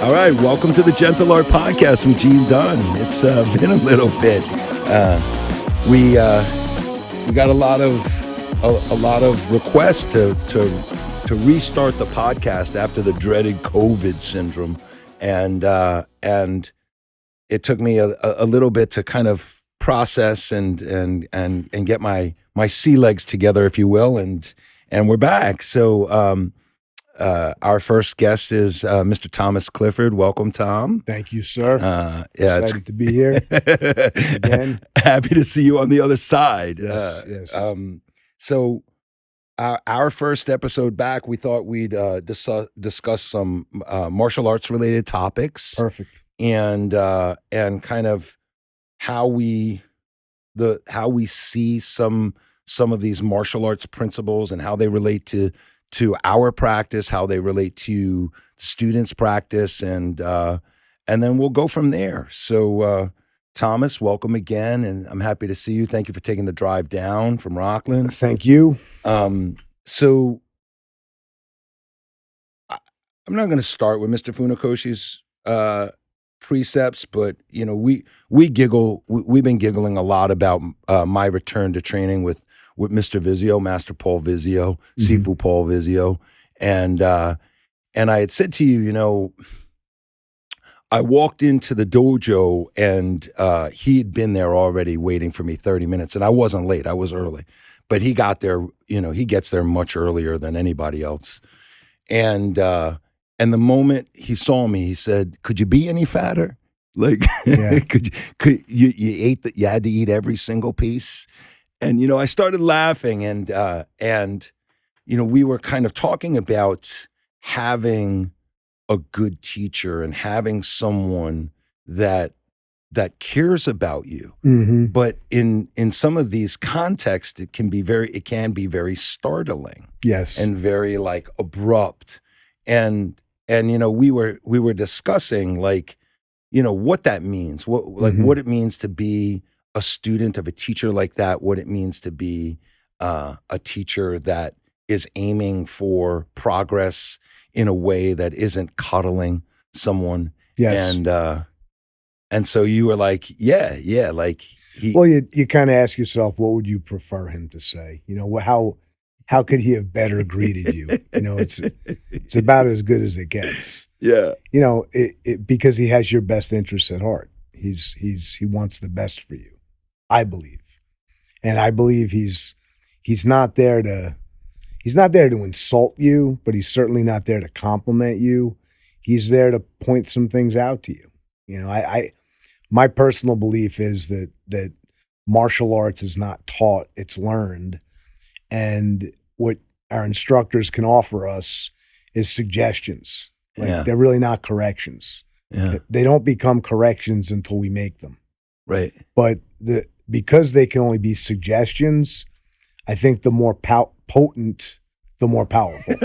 All right, welcome to the Gentle Art Podcast with Gene Dunn. It's been a little bit. We got a lot of requests to restart the podcast after the dreaded COVID syndrome, and it took me a little bit to kind of process and get my sea legs together, if you will, and we're back. So. Our first guest is Mr. Thomas Clifford. Welcome, Tom. Thank you, sir. Excited to be here again. Happy to see you on the other side. Yes. So our first episode back, we thought we'd discuss some martial arts related topics. Perfect. And kind of how we see some of these martial arts principles and how they relate to our practice, how they relate to students' practice, and then we'll go from there. So, Thomas, welcome again, and I'm happy to see you. Thank you for taking the drive down from Rockland. Thank you. So, I'm not going to start with Mr. Funakoshi's precepts, but we giggle. We've been giggling a lot about my return to training with Mr. Vizio, Master Paul Vizio, Sifu Paul Vizio. And I had said to you, I walked into the dojo and he had been there already waiting for me 30 minutes. And I wasn't late, I was early. But he got there, he gets there much earlier than anybody else. And the moment he saw me, he said, "Could you be any fatter? Like, Yeah. could you had to eat every single piece?" And, I started laughing and we were kind of talking about having a good teacher and having someone that cares about you. Mm-hmm. But in some of these contexts, it can be very startling. Yes. And very like abrupt. And we were discussing like, what that means, what it means to be a student of a teacher like that, what it means to be a teacher that is aiming for progress in a way that isn't coddling someone. Yes. And so you were like, yeah, like well, you kind of ask yourself, what would you prefer him to say? How could he have better greeted you? It's about as good as it gets. Yeah. Because he has your best interests at heart. He wants the best for you. I believe. And I believe he's not there to insult you, but he's certainly not there to compliment you. He's there to point some things out to you. My personal belief is that martial arts is not taught, it's learned. And what our instructors can offer us is suggestions. They're really not corrections. Yeah. They don't become corrections until we make them. Right. But because they can only be suggestions, I think the more potent, the more powerful.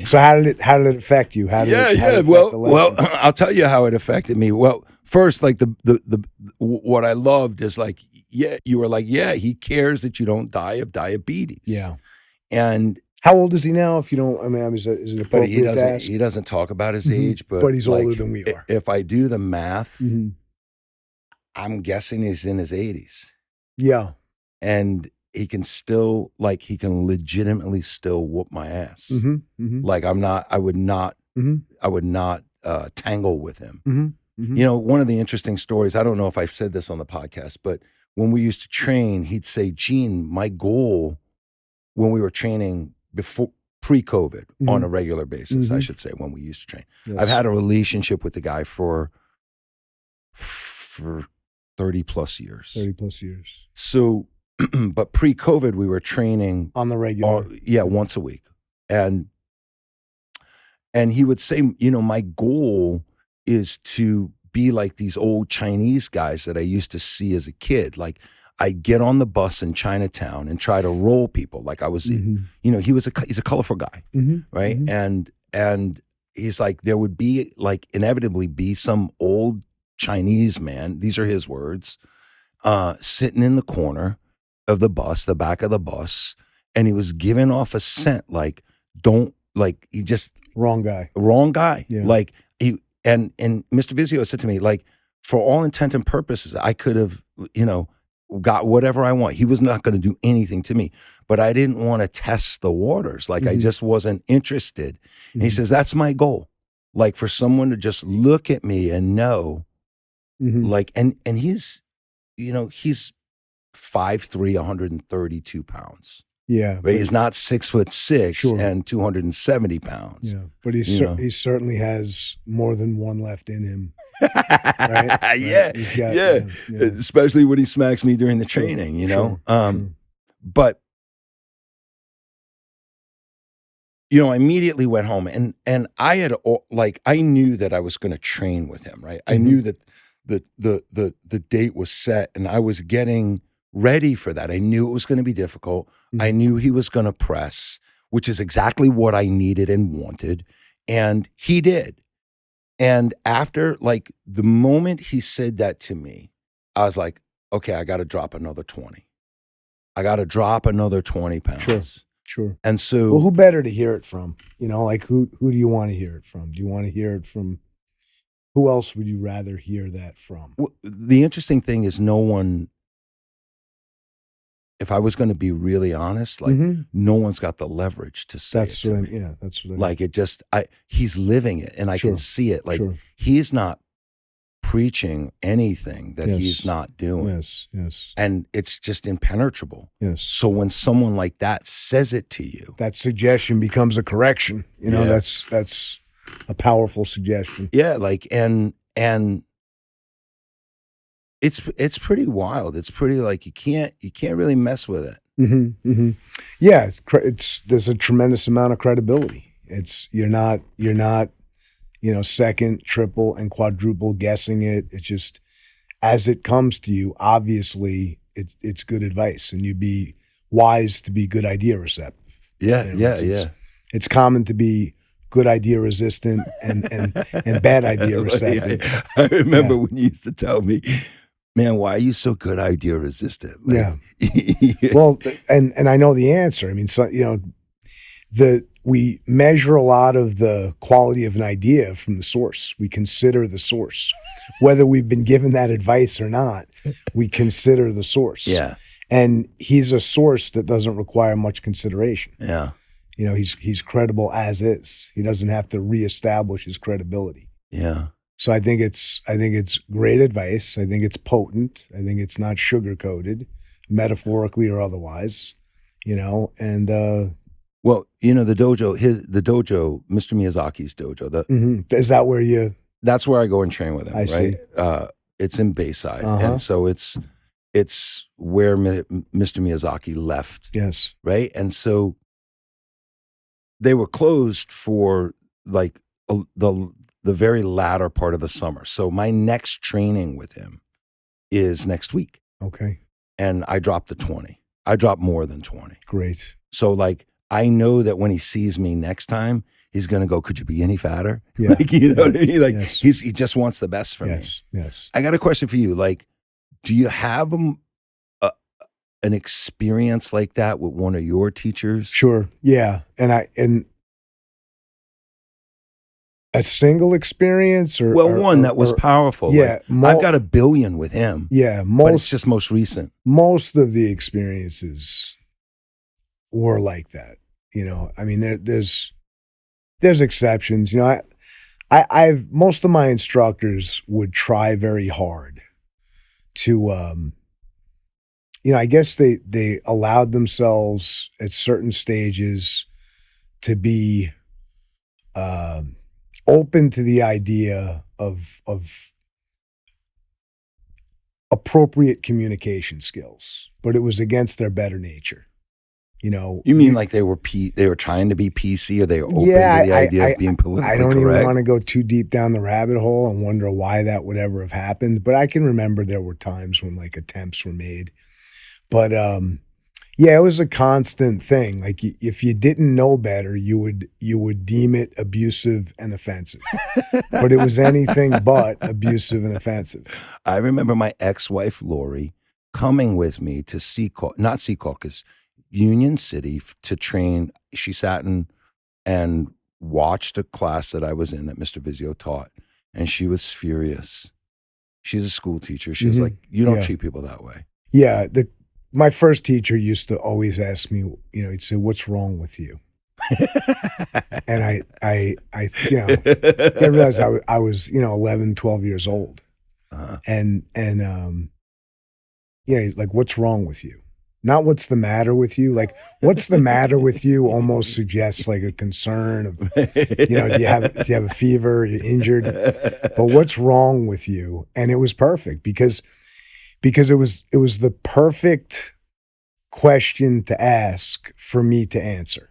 So how did it affect you? Well, I'll tell you how it affected me. Well, first, like the what I loved is like, yeah, you were like, yeah, he cares that you don't die of diabetes. Yeah. And how old is he now? If you don't, is it appropriate to ask? He doesn't talk about his age, but he's older than we are. If I do the math, I'm guessing he's in his 80s. Yeah. And he can legitimately still whoop my ass. Like I would not tangle with him. One of the interesting stories, I don't know if I've said this on the podcast, but when we used to train, he'd say, "Gene, my goal when we were training pre-COVID on a regular basis, I should say, when we used to train. Yes. I've had a relationship with the guy for 30 plus years. So, but pre-COVID, we were training on the regular. Once a week. And he would say, my goal is to be like these old Chinese guys that I used to see as a kid. Like I get on the bus in Chinatown and try to roll people. Like I was, he's a colorful guy, right? And he's like, there would be like inevitably be some old Chinese man, these are his words, sitting in the corner of the bus, the back of the bus, and he was giving off a scent like, don't like he just Wrong guy. wrong guy. Yeah. Like he and Mr. Vizio said to me, like, for all intent and purposes, I could have, got whatever I want. He was not going to do anything to me, but I didn't want to test the waters. Like I just wasn't interested. And he says, that's my goal. Like for someone to just look at me and know, like, and he's, he's 5'3", 132 pounds. Yeah. Right? He's not 6'6" Sure. and 270 pounds. Yeah. But he certainly has more than one left in him. Right? Yeah. He's got, yeah. Especially when he smacks me during the training, Sure. But I immediately went home and I had I knew that I was going to train with him, right? I knew that the date was set and I was getting ready for that. I knew it was going to be difficult. I knew he was going to press, which is exactly what I needed and wanted. And he did. And after, like, the moment he said that to me, I was like, okay, I got to drop another 20. I got to drop another 20 pounds. Sure. And so, well, who better to hear it from? Like who do you want to hear it from? Do you want to hear it from? Who else would you rather hear that from? well, the interesting thing is no one, if I was going to be really honest, like no one's got the leverage to say That's it to what me. that's what I mean. Like it just, he's living it and I Sure. can see it. Like Sure. he's not preaching anything that Yes. he's not doing. Yes. And it's just impenetrable. Yes. So when someone like that says it to you, That suggestion becomes a correction. Yeah. That's a powerful suggestion. yeah, like, and it's pretty wild. It's pretty, like, you can't really mess with it. Yeah, there's a tremendous amount of credibility. You're not second, triple, and quadruple guessing it. It's just as it comes to you. Obviously, it's good advice, and you'd be wise to be good idea receptive. Yeah, It's common to be good idea resistant and bad idea receptive. I remember when you used to tell me, man, why are you so good idea resistant? Like, Well, and I know the answer. I mean, so we measure a lot of the quality of an idea from the source. We consider the source, whether we've been given that advice or not. We consider the source. Yeah, and he's a source that doesn't require much consideration. yeah, he's credible as is. He doesn't have to reestablish his credibility. yeah. So I think it's great advice. I think it's potent. I think it's not sugar-coated, metaphorically or otherwise, and Well, the dojo, Mr. Miyazaki's dojo, is that where you? that's where I go and train with him. I right? see. It's in Bayside, and so it's where Mr. Miyazaki left. Yes. Right, and so they were closed for like the very latter part of the summer. So my next training with him is next week. Okay. And I dropped the 20. I dropped more than 20. Great. So like, I know that when he sees me next time, he's going to go, could you be any fatter? Yeah. Like, you know what I mean? Like Yes. he just wants the best for me. Yes. I got a question for you. Like, do you have an experience like that with one of your teachers? Sure. Yeah. And a single experience or one that was powerful. Yeah. Like, I've got 1 billion with him. Yeah. But it's just most recent. Most of the experiences were like that. I mean, there's exceptions. I've most of my instructors would try very hard to, I guess they allowed themselves at certain stages to be open to the idea of appropriate communication skills, but it was against their better nature. You mean like they were trying to be PC, or they were open to the idea of being politically correct? I don't even want to go too deep down the rabbit hole and wonder why that would ever have happened. But I can remember there were times when like attempts were made. But yeah, it was a constant thing. Like if you didn't know better, you would deem it abusive and offensive. But it was anything but abusive and offensive. I remember my ex-wife Lori coming with me to Secaucus, Union City, to train. She sat in and watched a class that I was in that Mr. Vizio taught, and she was furious. She's a school teacher. She was like, "You don't treat people that way." Yeah, my first teacher used to always ask me, he'd say, "What's wrong with you?" And I realized I was 11, 12 years old, and like, "What's wrong with you?" Not "What's the matter with you?" Like, "What's the matter with you?" almost suggests like a concern of, do you have a fever? Are you injured? But "What's wrong with you?" And it was perfect because it was the perfect question to ask for me to answer.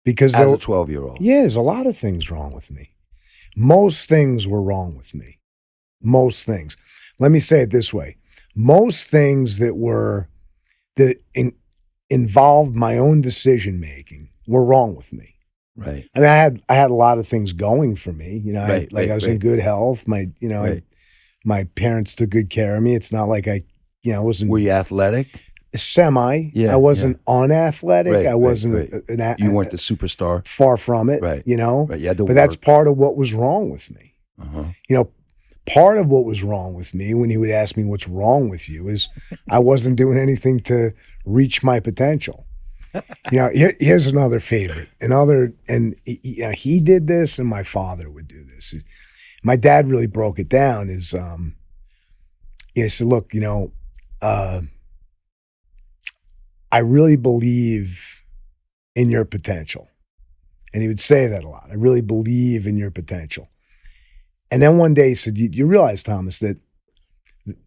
Because as a 12-year-old, yeah, there's a lot of things wrong with me. Most things were wrong with me. Most things. Let me say it this way: most things that involved my own decision making were wrong with me. right? I mean, I had a lot of things going for me. I was in good health. My parents took good care of me. It's not like I wasn't. Were you athletic? Semi. Yeah, I wasn't unathletic. Right, I wasn't right. You weren't the superstar. Far from it. Right. Right. You had to But that's part of what was wrong with me. Part of what was wrong with me when he would ask me what's wrong with you is I wasn't doing anything to reach my potential. Here's another favorite. He did this, and my father would do this. My dad really broke it down. He said, "Look, I really believe in your potential." And he would say that a lot. "I really believe in your potential." And then one day he said, you realize, Thomas, that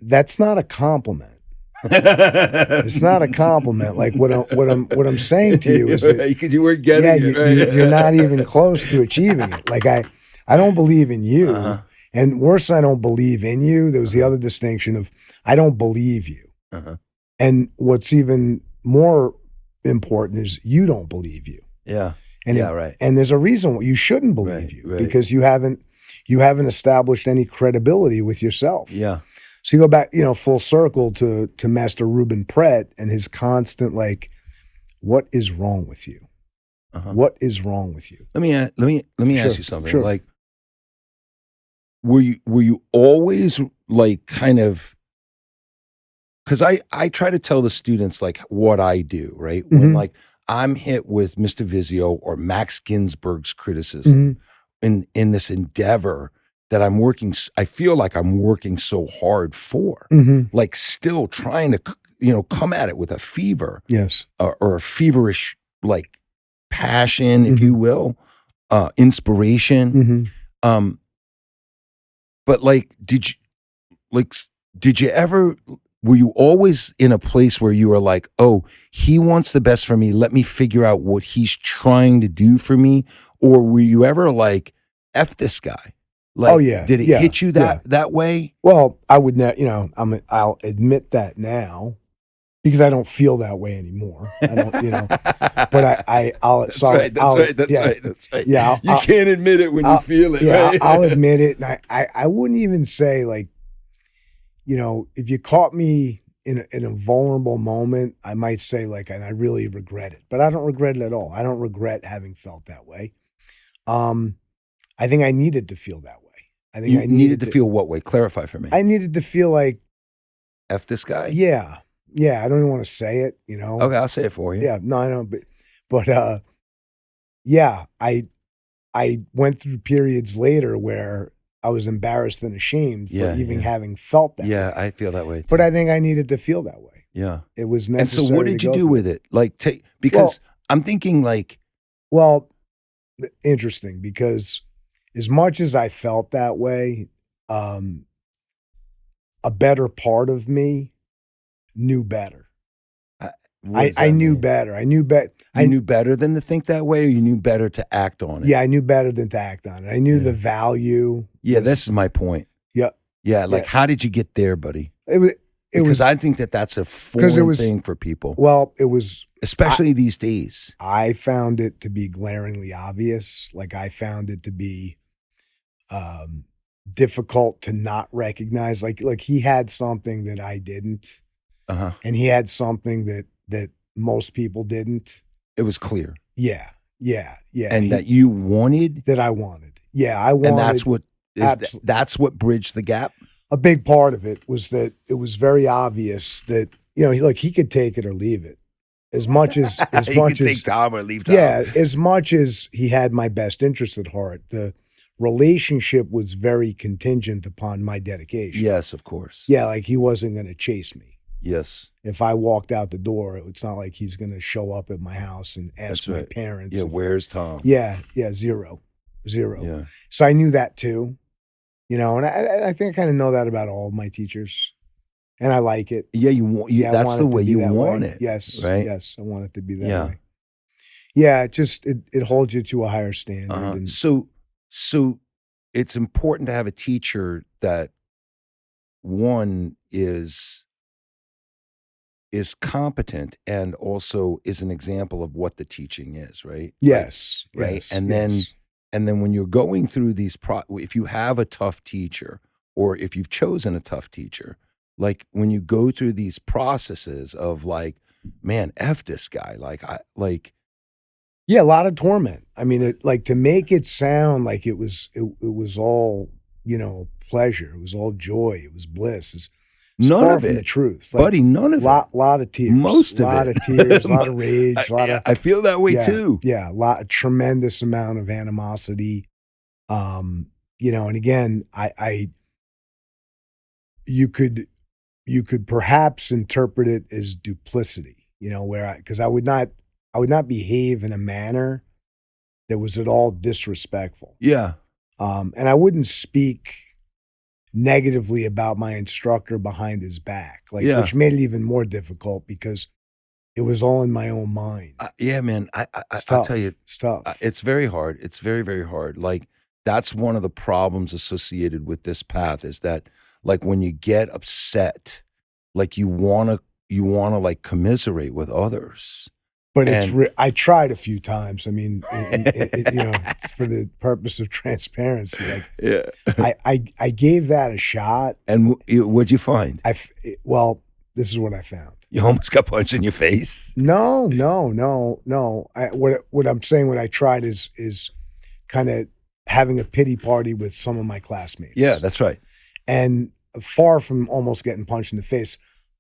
that's not a compliment. It's not a compliment. Like what I'm saying to you is that because you weren't getting it. Right? You're not even close to achieving it. Like I don't believe in you. And worse, I don't believe in you. There was the other distinction of I don't believe you. And what's even more important is you don't believe you. Yeah. And right. And there's a reason you shouldn't believe you because you haven't established any credibility with yourself. Yeah. So you go back, full circle to Master Ruben Pratt and his constant what is wrong with you? What is wrong with you? Let me ask you something. Sure. Like, were you always like kind of? Because I try to tell the students like what I do, right? When like I'm hit with Mr. Vizio or Max Ginsburg's criticism in this endeavor that I feel like I'm working so hard for, like still trying to, come at it with a fever, yes, or a feverish like passion, if you will, inspiration. But like, did you ever? Were you always in a place where you were like, oh, he wants the best for me, let me figure out what he's trying to do for me? Or were you ever like, F this guy? Like, oh yeah. Did it hit you that way? Well, I would not, I'll admit that now because I don't feel that way anymore. I don't, but I'll, that's right. Yeah. You can't admit it when you feel it. Yeah. Right? I'll admit it. And I wouldn't even say like, if you caught me in a vulnerable moment, I might say like, and I really regret it, but I don't regret it at all. I don't regret having felt that way. I think I needed to feel that way. I think I needed to feel what way? Clarify for me. I needed to feel like F this guy. Yeah. Yeah. I don't even want to say it, Okay, I'll say it for you. Yeah. No, I know. But yeah, I went through periods later where I was embarrassed and ashamed for even having felt that way. Yeah, I feel that way too. But I think I needed to feel that way. Yeah. It was necessary. And so what did you do with it? Like, because I'm thinking like. Well, interesting, because as much as I felt that way, a better part of me knew better. I knew better. I knew better. You knew better than to think that way, or you knew better to act on it? Yeah, I knew better than to act on it. I knew the value. Yeah, this is my point. Yeah. Yeah, like how did you get there, buddy? Because I think that's a foreign thing for people. Well, it was. Especially these days. I found it to be glaringly obvious. Like I found it to be difficult to not recognize. Like he had something that I didn't. And he had something that most people didn't. It was clear. Yeah. Yeah. and that you wanted, that I wanted. Yeah, I wanted. and that's what absolutely. that's what bridged the gap. A big part of it was that it was very obvious that, he could take it or leave it. As much as You can take Tom or leave Tom. yeah, as much as he had my best interest at heart, the relationship was very contingent upon my dedication. Yes, of course. Yeah, like he wasn't going to chase me. Yes. If I walked out the door, it's not like he's going to show up at my house and ask That's my right. parents. Yeah, where's Tom? Yeah, zero. Yeah. So I knew that too, and I think I kind of know that about all of my teachers, and I like it. Yeah, you want. Yeah, I that's want the it to way be you that want way. it. Yes, right. Yes, I want it to be that Yeah. way. Yeah, it holds you to a higher standard. And So it's important to have a teacher that one is competent and also is an example of what the teaching is, right? yes, Right. yes, And yes. then when you're going through these if you have a tough teacher or if you've chosen a tough teacher, like when you go through these processes of like, man, F this guy, Yeah, a lot of torment. I mean, to make it sound like it was all, pleasure. It was all joy. It was bliss. It's none far of from it, the truth. buddy, none of it. Lot of tears. Most of lot it. of tears, a lot of rage, a lot of I feel that way yeah, too. Yeah, a tremendous amount of animosity. And again, you could perhaps interpret it as duplicity, because I would not behave in a manner that was at all disrespectful. Yeah. And I wouldn't speak negatively about my instructor behind his back, Yeah. which made it even more difficult because it was all in my own mind. Yeah, man. I'll tell you, it's very hard. It's very, very hard. Like that's one of the problems associated with this path is that like when you get upset, like you wanna like commiserate with others. But I tried a few times. I mean, for the purpose of transparency, yeah. I gave that a shot. And what'd you find? Well, this is what I found. You almost got punched in your face. No. What I'm saying, what I tried is kind of having a pity party with some of my classmates. Yeah, that's right. And far from almost getting punched in the face,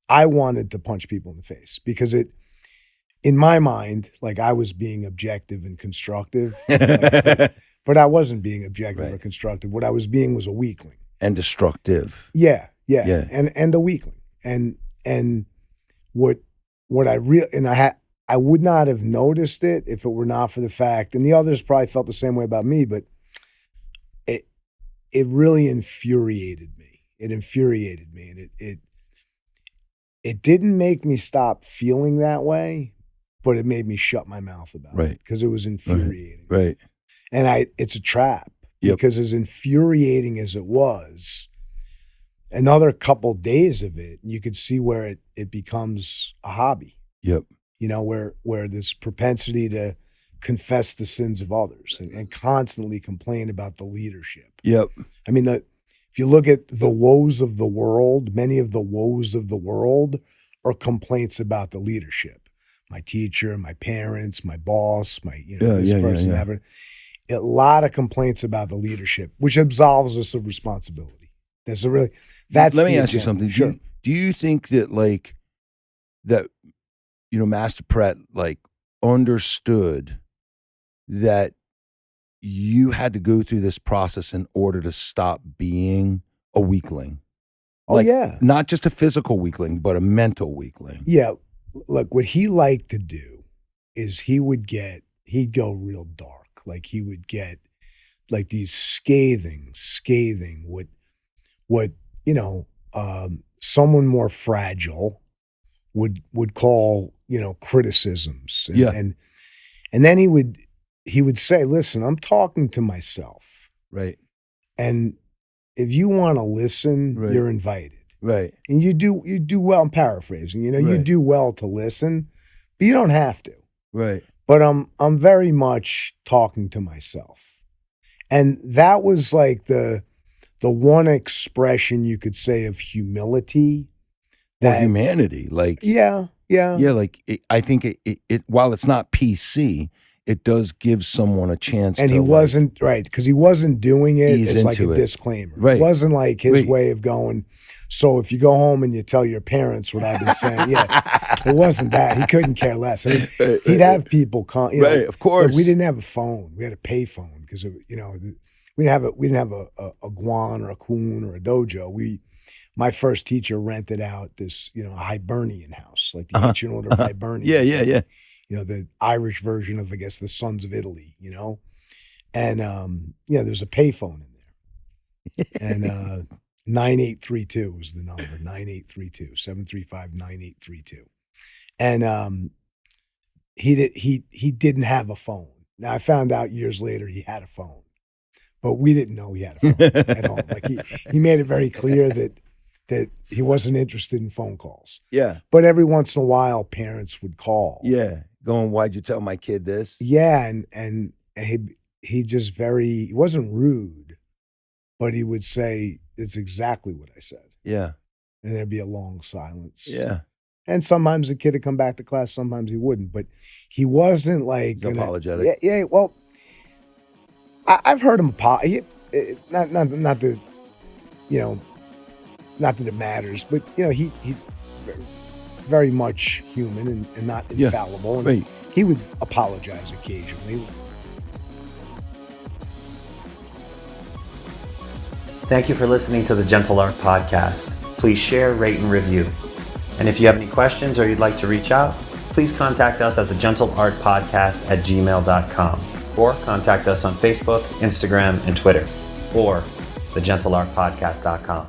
I wanted to punch people in the face because in my mind, like I was being objective and constructive, but I wasn't being objective or constructive. What I was being was a weakling and destructive. Yeah. And a weakling. And what I would not have noticed it if it were not for the fact, and the others probably felt the same way about me, but it really infuriated me. It infuriated me, and it didn't make me stop feeling that way, but it made me shut my mouth about it because it was infuriating. Right. And it's a trap because as infuriating as it was, another couple days of it, you could see where it becomes a hobby. Yep. Where this propensity to confess the sins of others and constantly complain about the leadership. Yep. I mean, if you look at the woes of the world, many of the woes of the world are complaints about the leadership. My teacher, my parents, my boss, this person, that. A lot of complaints about the leadership, which absolves us of responsibility. Let me ask you something. Sure. Do you think that Master Pratt understood that you had to go through this process in order to stop being a weakling? Not just a physical weakling, but a mental weakling. Yeah. Look, what he liked to do is he'd go real dark. Like he would get like these scathing, what someone more fragile would call, criticisms. And then he would say, listen, I'm talking to myself. Right. And if you want to listen, you're invited. Right. And you do well. I'm paraphrasing, you do well to listen, but you don't have to. Right. But I'm very much talking to myself. And that was like the one expression you could say of humility. Or humanity. Yeah. Yeah, I think it while it's not PC, it does give someone a chance. And to he wasn't right because he wasn't doing it ease as like a into it. disclaimer. Right. It wasn't like his Right. way of going. So if you go home and you tell your parents what I've been saying, it wasn't that. He couldn't care less. I mean, he'd have people come. You know, Right, of course. Look, we didn't have a phone. We had a pay phone because we didn't have a Guan or a Kun or a dojo. My first teacher rented out this Hibernian house, like the ancient order of Hibernians. Yeah. You know, the Irish version of, I guess, the Sons of Italy, And, there's a payphone in there. And 9832 was the number, 9832, 735-9832. And he didn't have a phone. Now, I found out years later he had a phone. But we didn't know he had a phone at all. Like he made it very clear that he wasn't interested in phone calls. Yeah. But every once in a while, parents would call. Yeah. Going, why'd you tell my kid this? Yeah, and he just he wasn't rude, but he would say, it's exactly what I said. Yeah. And there'd be a long silence. Yeah. And sometimes the kid would come back to class, sometimes he wouldn't. But he wasn't like... He's apologetic. Yeah, well, I've heard him... not that, not that it matters, but, he's very much human and not infallible. And right. He would apologize occasionally. Thank you for listening to the Gentle Art Podcast. Please share, rate, and review. And if you have any questions or you'd like to reach out, please contact us at thegentleartpodcast@gmail.com or contact us on Facebook, Instagram, and Twitter or thegentleartpodcast.com.